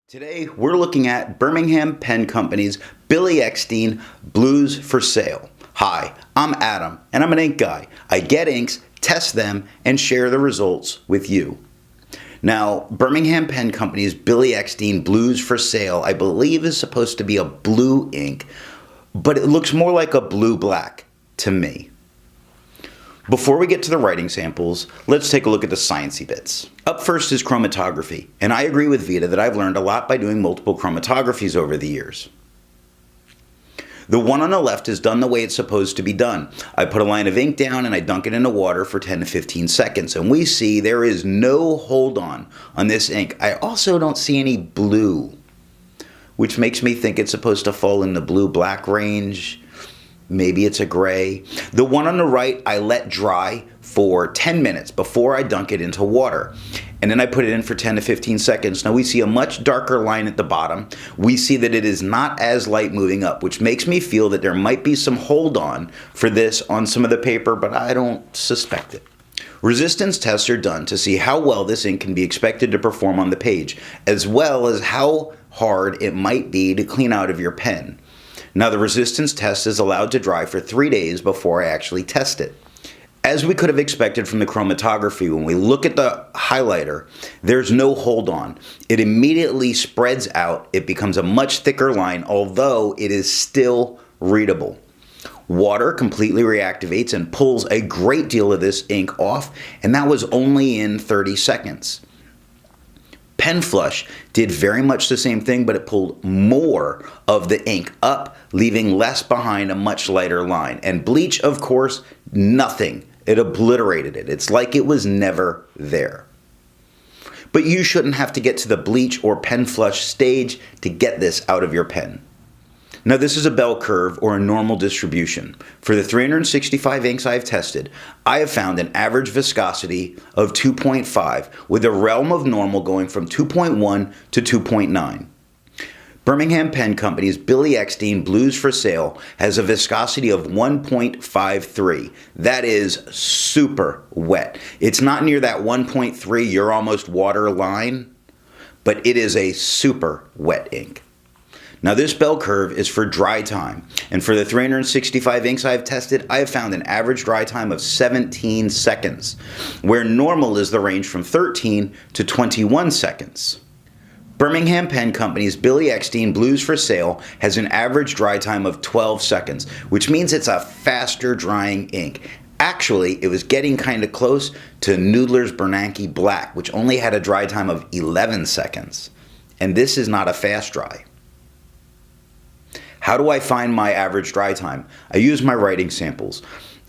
Today, we're looking at Birmingham Pen Company's Billy Eckstine Blues for Sale. Hi, I'm Adam, and I'm an ink guy. I get inks, test them, and share the results with you. Now, Birmingham Pen Company's Billy Eckstine Blues for Sale, I believe, is supposed to be a blue ink, but it looks more like a blue-black to me. Before we get to the writing samples, let's take a look at the sciencey bits. Up first is chromatography, and I agree with Vita that I've learned a lot by doing multiple chromatographies over the years. The one on the left is done the way it's supposed to be done. I put a line of ink down and I dunk it into water for 10 to 15 seconds, and we see there is no hold on this ink. I also don't see any blue, which makes me think it's supposed to fall in the blue-black range. Maybe it's a gray. The one on the right I let dry for 10 minutes before I dunk it into water. And then I put it in for 10 to 15 seconds. Now we see a much darker line at the bottom. We see that it is not as light moving up, which makes me feel that there might be some hold on for this on some of the paper, but I don't suspect it. Resistance tests are done to see how well this ink can be expected to perform on the page, as well as how hard it might be to clean out of your pen. Now the resistance test is allowed to dry for 3 days before I actually test it. As we could have expected from the chromatography, when we look at the highlighter, there's no hold on. It immediately spreads out. It becomes a much thicker line, although it is still readable. Water completely reactivates and pulls a great deal of this ink off, and that was only in 30 seconds. Pen Flush did very much the same thing, but it pulled more of the ink up, leaving less behind, a much lighter line. And Bleach, of course, nothing. It obliterated it. It's like it was never there. But you shouldn't have to get to the Bleach or Pen Flush stage to get this out of your pen. Now this is a bell curve or a normal distribution. For the 365 inks I've tested, I have found an average viscosity of 2.5 with a realm of normal going from 2.1 to 2.9. Birmingham Pen Company's Billy Eckstine Blues for Sale has a viscosity of 1.53. That is super wet. It's not near that 1.3 you're almost water line, but it is a super wet ink. Now this bell curve is for dry time, and for the 365 inks I've tested, I have found an average dry time of 17 seconds, where normal is the range from 13 to 21 seconds. Birmingham Pen Company's Billy Eckstine Blues for Sale has an average dry time of 12 seconds, which means it's a faster drying ink. Actually, it was getting kind of close to Noodler's Bernanke Black, which only had a dry time of 11 seconds. And this is not a fast dry. How do I find my average dry time? I use my writing samples.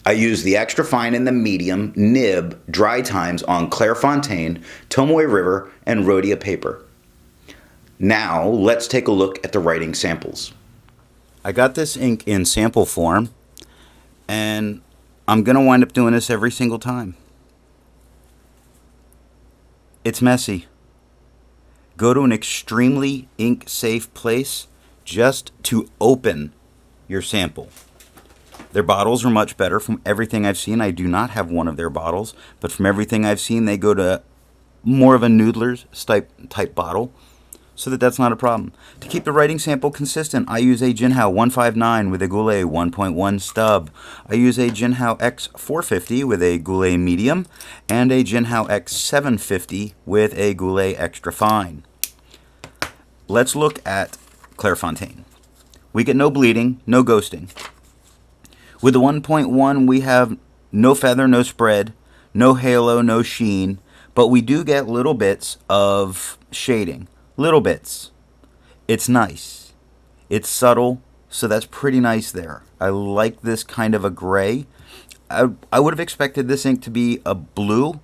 I use the extra fine and the medium nib dry times on Clairefontaine, Tomoe River, and Rhodia paper. Now, let's take a look at the writing samples. I got this ink in sample form, and I'm going to wind up doing this every single time. It's messy. Go to an extremely ink-safe place just to open your sample. Their bottles are much better from everything I've seen. I do not have one of their bottles, but from everything I've seen, they go to more of a Noodler's type bottle, so that's not a problem. To keep the writing sample consistent, I use a Jinhao 159 with a Goulet 1.1 stub. I use a Jinhao X450 with a Goulet medium, and a Jinhao X750 with a Goulet extra fine. Let's look at Clairefontaine. We get no bleeding, no ghosting. With the 1.1, we have no feather, no spread, no halo, no sheen, but we do get little bits of shading. Little bits. It's nice. It's subtle, so that's pretty nice there. I like this kind of a gray. I would have expected this ink to be a blue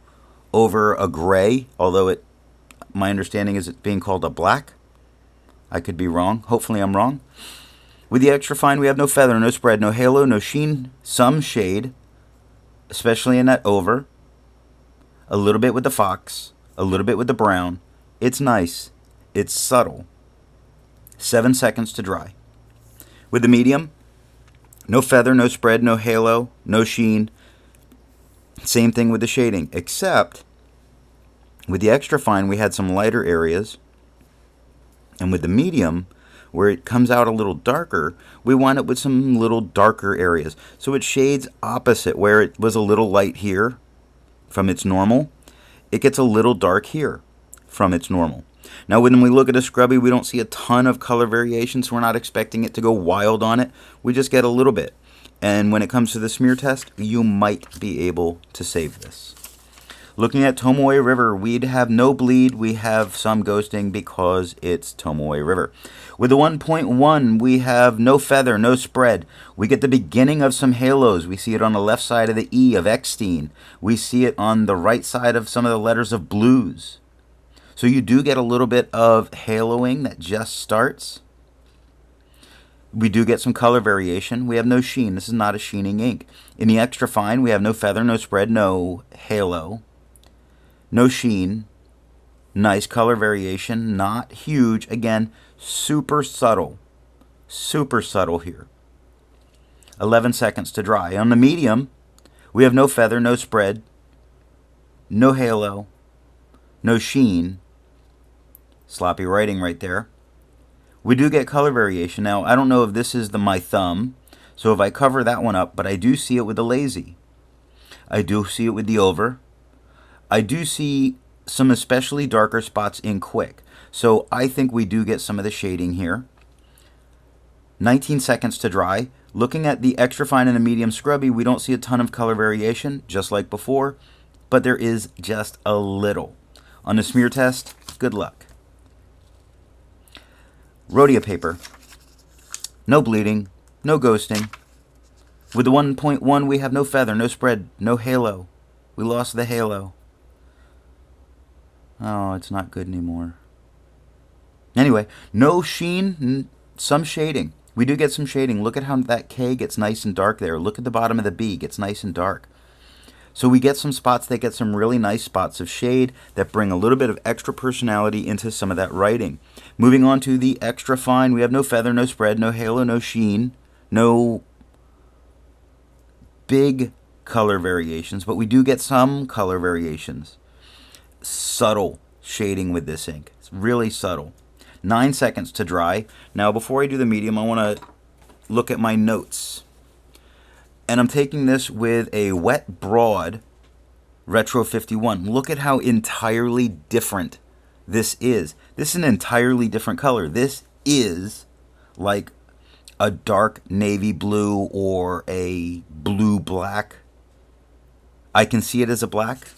over a gray, although my understanding is it's being called a black. I could be wrong. Hopefully I'm wrong. With the extra fine, we have no feather, no spread, no halo, no sheen, some shade, especially in that over. A little bit with the fox, a little bit with the brown. It's nice. It's subtle. 7 seconds to dry. With the medium, no feather, no spread, no halo, no sheen. Same thing with the shading, except with the extra fine, we had some lighter areas And with the medium, where it comes out a little darker, we wind up with some little darker areas. So it shades opposite. Where it was a little light here from its normal, it gets a little dark here from its normal. Now when we look at a scrubby, we don't see a ton of color variation, so we're not expecting it to go wild on it. We just get a little bit. And when it comes to the smear test, you might be able to save this. Looking at Tomoe River, we'd have no bleed. We have some ghosting because it's Tomoe River. With the 1.1, we have no feather, no spread. We get the beginning of some halos. We see it on the left side of the E of Eckstine. We see it on the right side of some of the letters of blues. So you do get a little bit of haloing that just starts. We do get some color variation. We have no sheen. This is not a sheening ink. In the extra fine, we have no feather, no spread, no halo, no sheen. Nice color variation, not huge. Again, super subtle here. 11 seconds to dry. On the medium, we have no feather, no spread, no halo, no sheen. Sloppy writing right there. We do get color variation. Now, I don't know if this is my thumb, so if I cover that one up, but I do see it with the lazy. I do see it with the over. I do see some especially darker spots in quick. So I think we do get some of the shading here. 19 seconds to dry. Looking at the extra fine and the medium scrubby, we don't see a ton of color variation, just like before, but there is just a little. On the smear test, good luck. Rhodia paper. No bleeding, no ghosting. With the 1.1, we have no feather, no spread, no halo. We lost the halo. Oh, it's not good anymore. Anyway, no sheen, some shading. We do get some shading. Look at how that K gets nice and dark there. Look at the bottom of the B, gets nice and dark. So we get some spots that get some really nice spots of shade that bring a little bit of extra personality into some of that writing. Moving on to the extra fine, we have no feather, no spread, no halo, no sheen, no big color variations, but we do get some color variations. Subtle shading with this ink. It's really subtle. 9 seconds to dry. Now before I do the medium, I want to look at my notes. And I'm taking this with a wet broad Retro 51. Look at how entirely different this is. This is an entirely different color. This is like a dark navy blue or a blue black. I can see it as a black.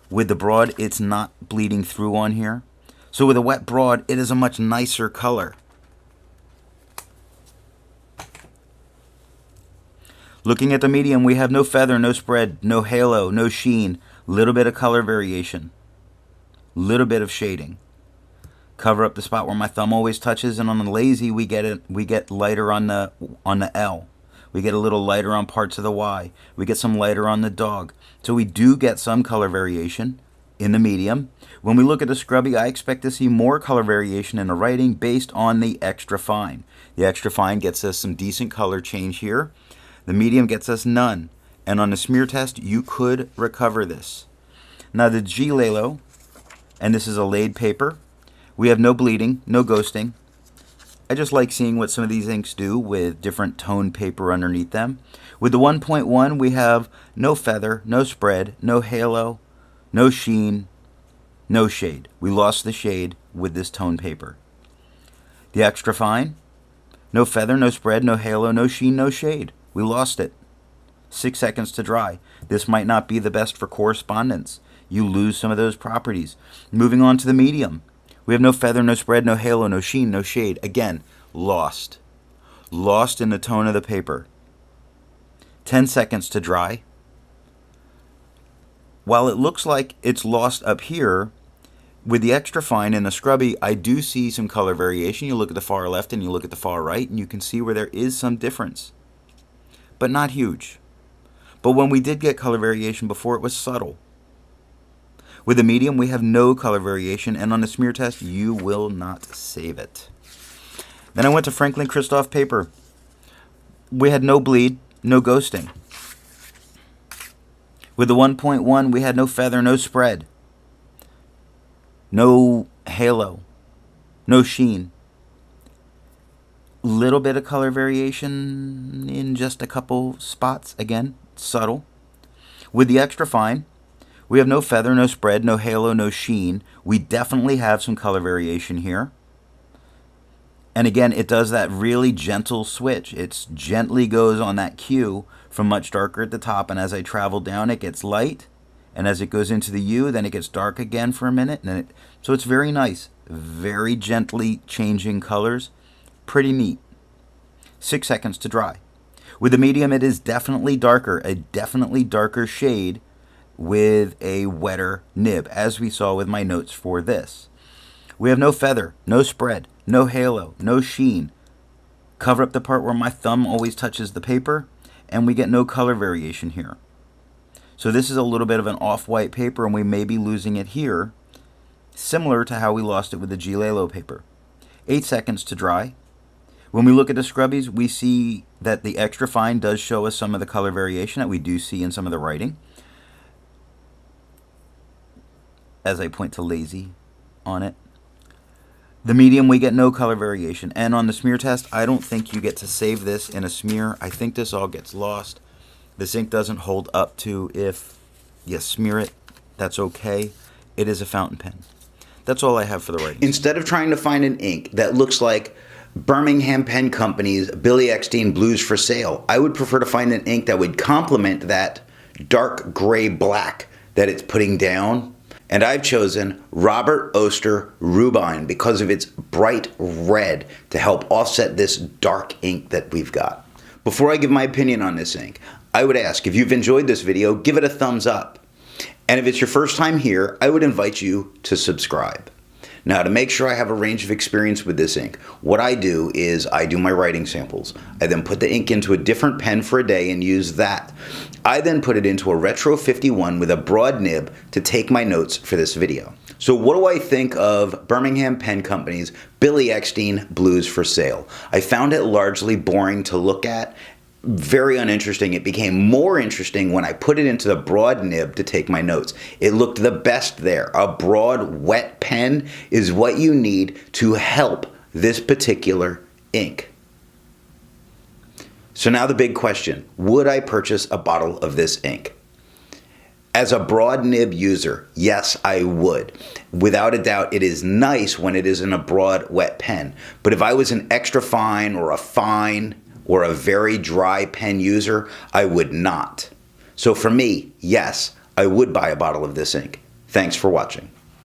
With the broad, it's not bleeding through on here. So with a wet broad, it is a much nicer color. Looking at the medium, we have no feather, no spread, no halo, no sheen. Little bit of color variation. Little bit of shading. Cover up the spot where my thumb always touches, and on the lazy, we get lighter on the L. We get a little lighter on parts of the Y. We get some lighter on the dog. So we do get some color variation in the medium. When we look at the scrubby, I expect to see more color variation in the writing based on the extra fine. The extra fine gets us some decent color change here. The medium gets us none. And on the smear test, you could recover this. Now the G Lalo, and this is a laid paper. We have no bleeding, no ghosting. I just like seeing what some of these inks do with different tone paper underneath them. With the 1.1, we have no feather, no spread, no halo, no sheen, no shade. We lost the shade with this tone paper. The extra fine, no feather, no spread, no halo, no sheen, no shade. We lost it. 6 seconds to dry. This might not be the best for correspondence. You lose some of those properties. Moving on to the medium. We have no feather, no spread, no halo, no sheen, no shade. Again, lost. Lost in the tone of the paper. 10 seconds to dry. While it looks like it's lost up here, with the extra fine and the scrubby, I do see some color variation. You look at the far left and you look at the far right, and you can see where there is some difference. But not huge. But when we did get color variation before, it was subtle. With the medium, we have no color variation, and on the smear test, you will not save it. Then I went to Franklin Christoph paper. We had no bleed, no ghosting. With the 1.1, we had no feather, no spread, no halo, no sheen. Little bit of color variation in just a couple spots. Again, subtle. With the extra fine, we have no feather, no spread, no halo, no sheen. We definitely have some color variation here. And again, it does that really gentle switch. It gently goes on that Q from much darker at the top, and as I travel down, it gets light. And as it goes into the U, then it gets dark again for a minute. So it's very nice. Very gently changing colors. Pretty neat. 6 seconds to dry. With the medium, it is definitely darker. A definitely darker shade with a wetter nib, as we saw with my notes for this. We have no feather, no spread, no halo, no sheen. Cover up the part where my thumb always touches the paper, and we get no color variation here. So this is a little bit of an off-white paper, and we may be losing it here, similar to how we lost it with the G-Lalo paper. 8 seconds to dry. When we look at the scrubbies, we see that the extra fine does show us some of the color variation that we do see in some of the writing. As I point to lazy on it. The medium, we get no color variation. And on the smear test, I don't think you get to save this in a smear. I think this all gets lost. This ink doesn't hold up to if you smear it. That's okay. It is a fountain pen. That's all I have for the writing. Instead of trying to find an ink that looks like Birmingham Pen Company's Billy Eckstine Blues for Sale, I would prefer to find an ink that would complement that dark gray black that it's putting down. And I've chosen Robert Oster Rubine because of its bright red to help offset this dark ink that we've got. Before I give my opinion on this ink, I would ask, if you've enjoyed this video, give it a thumbs up. And if it's your first time here, I would invite you to subscribe. Now, to make sure I have a range of experience with this ink, what I do is I do my writing samples. I then put the ink into a different pen for a day and use that. I then put it into a Retro 51 with a broad nib to take my notes for this video. So what do I think of Birmingham Pen Company's Billy Eckstine Blues for Sale? I found it largely boring to look at, very uninteresting. It became more interesting when I put it into the broad nib to take my notes. It looked the best there. A broad, wet pen is what you need to help this particular ink. So now the big question, would I purchase a bottle of this ink? As a broad nib user, yes, I would. Without a doubt, it is nice when it is in a broad, wet pen. But if I was an extra fine or a fine or a very dry pen user, I would not. So for me, yes, I would buy a bottle of this ink. Thanks for watching.